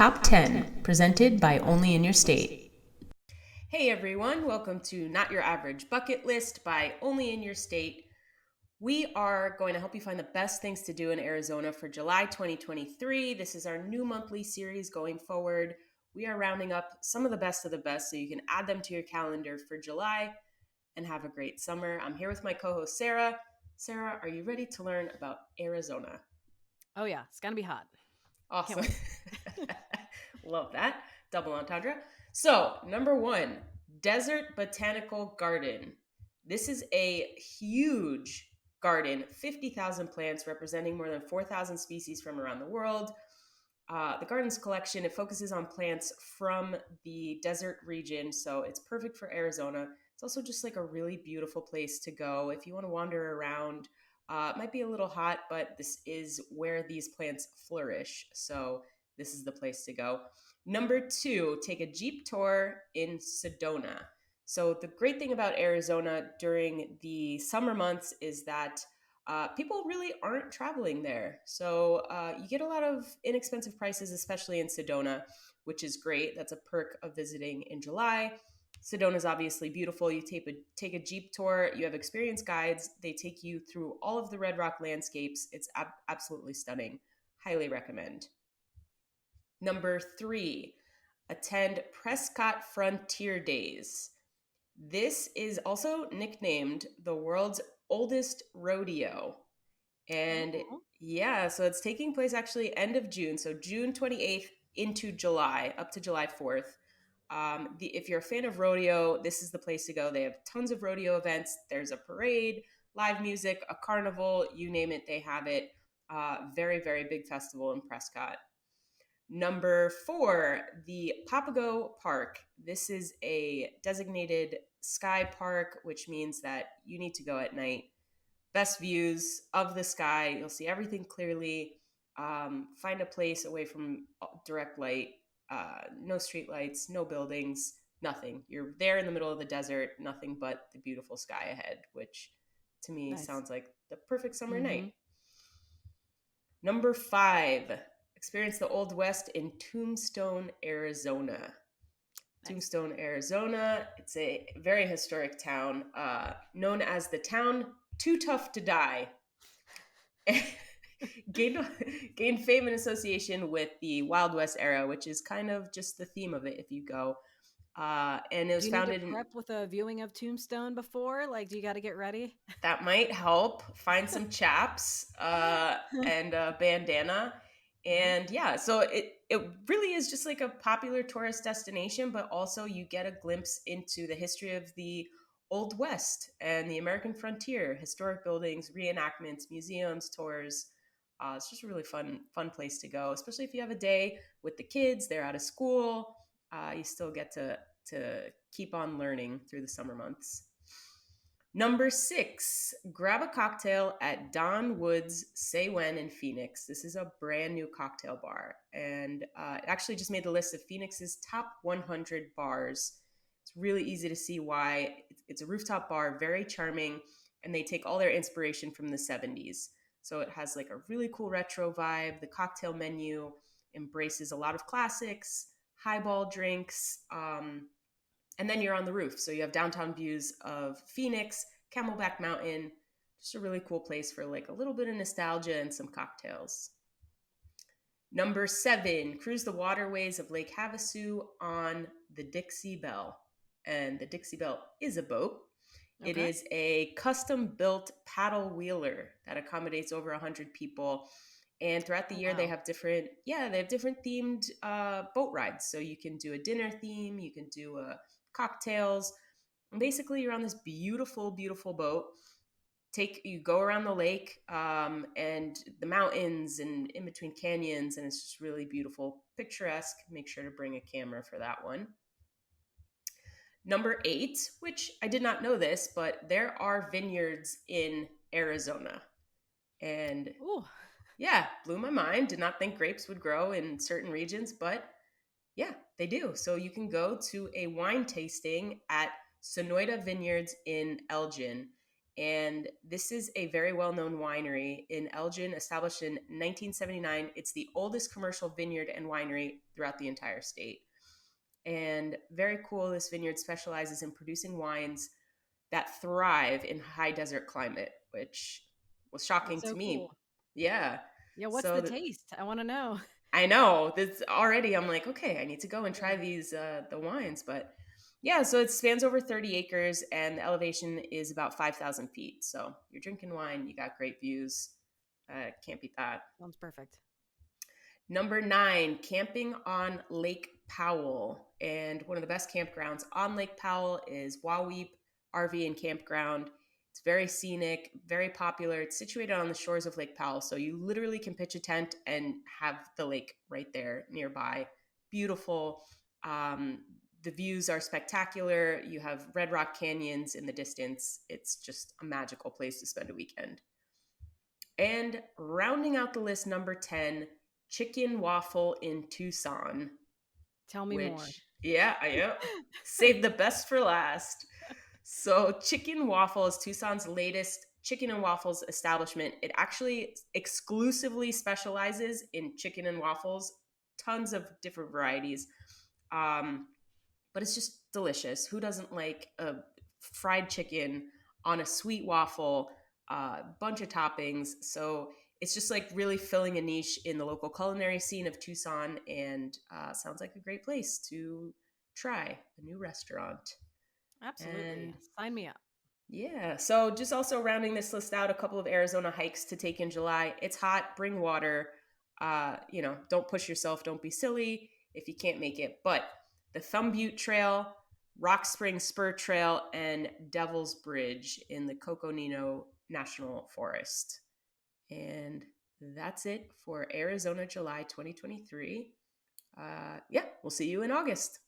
Top 10, presented by Only in Your State. Hey everyone, welcome to Not Your Average Bucket List by Only in Your State. We are going to help you find the best things to do in Arizona for July 2023. This is our new monthly series going forward. We are rounding up some of the best so you can add them to your calendar for July and have a great summer. I'm here with my co-host Sarah. Sarah, are you ready to learn about Arizona? Oh yeah, it's gonna be hot. Awesome. Love that. Double entendre. So, number one, Desert Botanical Garden. This is a huge garden, 50,000 plants representing more than 4,000 species from around the world. The garden's collection, it focuses on plants from the desert region, so it's perfect for Arizona. It's also just like a really beautiful place to go if you want to wander around. It might be a little hot, but this is where these plants flourish, so this is the place to go. Number two, take a Jeep tour in Sedona. So the great thing about Arizona during the summer months is that people really aren't traveling there. So you get a lot of inexpensive prices, especially in Sedona, which is great. That's a perk of visiting in July. Sedona is obviously beautiful. You take a Jeep tour. You have experienced guides. They take you through all of the Red Rock landscapes. It's absolutely stunning. Highly recommend. Number three, attend Prescott Frontier Days. This is also nicknamed the world's oldest rodeo. And yeah, so it's taking place actually end of June. So June 28th into July, up to July 4th. If you're a fan of rodeo, this is the place to go. They have tons of rodeo events. There's a parade, live music, a carnival, you name it, they have it. Very, very big festival in Prescott. Number four, the Papago Park. This is a designated sky park, which means that you need to go at night. Best views of the sky. You'll see everything clearly. Find a place away from direct light. No street lights, no buildings, nothing. You're there in the middle of the desert, nothing but the beautiful sky ahead, which to me sounds like the perfect summer night. Number five, experience the Old West in Tombstone, Arizona. Nice. Tombstone, Arizona. It's a very historic town, known as the town Too Tough to Die. Gained fame and association with the Wild West era, which is kind of just the theme of it if you go. And it was founded. Do you need to prep with a viewing of Tombstone before? Like, do you got to get ready? That might help. Find some chaps and a bandana. And yeah, so it really is just like a popular tourist destination, but also you get a glimpse into the history of the Old West and the American frontier, historic buildings, reenactments, museums, tours. It's just a really fun place to go, especially if you have a day with the kids, they're out of school. You still get to keep on learning through the summer months. Number six, grab a cocktail at Don Wood's Say When in Phoenix. This is a brand new cocktail bar, and it actually just made the list of Phoenix's top 100 bars. It's really easy to see why. It's a rooftop bar, very charming, and they take all their inspiration from the 70s. So it has like a really cool retro vibe. The cocktail menu embraces a lot of classics, highball drinks, and then you're on the roof. So you have downtown views of Phoenix, Camelback Mountain, just a really cool place for like a little bit of nostalgia and some cocktails. Number seven, cruise the waterways of Lake Havasu on the Dixie Bell. And the Dixie Bell is a boat. Okay. It is a custom-built paddle wheeler that accommodates over 100 people. And throughout the year, they have different themed boat rides. So you can do a dinner theme, you can do cocktails. And basically, you're on this beautiful, beautiful boat. You go around the lake and the mountains and in between canyons, and it's just really beautiful, picturesque. Make sure to bring a camera for that one. Number eight, which I did not know this, but there are vineyards in Arizona. And ooh, yeah, blew my mind. Did not think grapes would grow in certain regions, but yeah, they do. So you can go to a wine tasting at Sonoita Vineyards in Elgin. and this is a very well-known winery in Elgin, established in 1979. It's the oldest commercial vineyard and winery throughout the entire state. And very cool, this vineyard specializes in producing wines that thrive in high desert climate, which was shocking That's to so me. cool. Yeah. Yeah, what's So the taste? I want to know. I know this already. I'm like, okay, I need to go and try Yeah. these the wines. But yeah, so it spans over 30 acres, and the elevation is about 5,000 feet. So you're drinking wine, you got great views. Can't beat that. Sounds perfect. Number 9, camping on Lake Powell. And one of the best campgrounds on Lake Powell is Waweep RV and Campground. It's very scenic, very popular. It's situated on the shores of Lake Powell. So you literally can pitch a tent and have the lake right there nearby. Beautiful. The views are spectacular. You have Red Rock Canyons in the distance. It's just a magical place to spend a weekend. And rounding out the list, number 10, Chicken Waffle in Tucson, Tell me more. which, yeah, save the best for last. So, Chicken Waffle is Tucson's latest chicken and waffles establishment. It actually exclusively specializes in chicken and waffles, tons of different varieties. Um, but it's just delicious. Who doesn't like a fried chicken on a sweet waffle, a bunch of toppings? So it's just like really filling a niche in the local culinary scene of Tucson, and sounds like a great place to try a new restaurant. Absolutely. And Sign me up. yeah, so just also rounding this list out, a couple of Arizona hikes to take in July. It's hot, bring water. Don't push yourself, don't be silly if you can't make it. But the Thumb Butte Trail, Rock Spring Spur Trail, and Devil's Bridge in the Coconino National Forest. And that's it for Arizona July 2023. Yeah, we'll see you in August.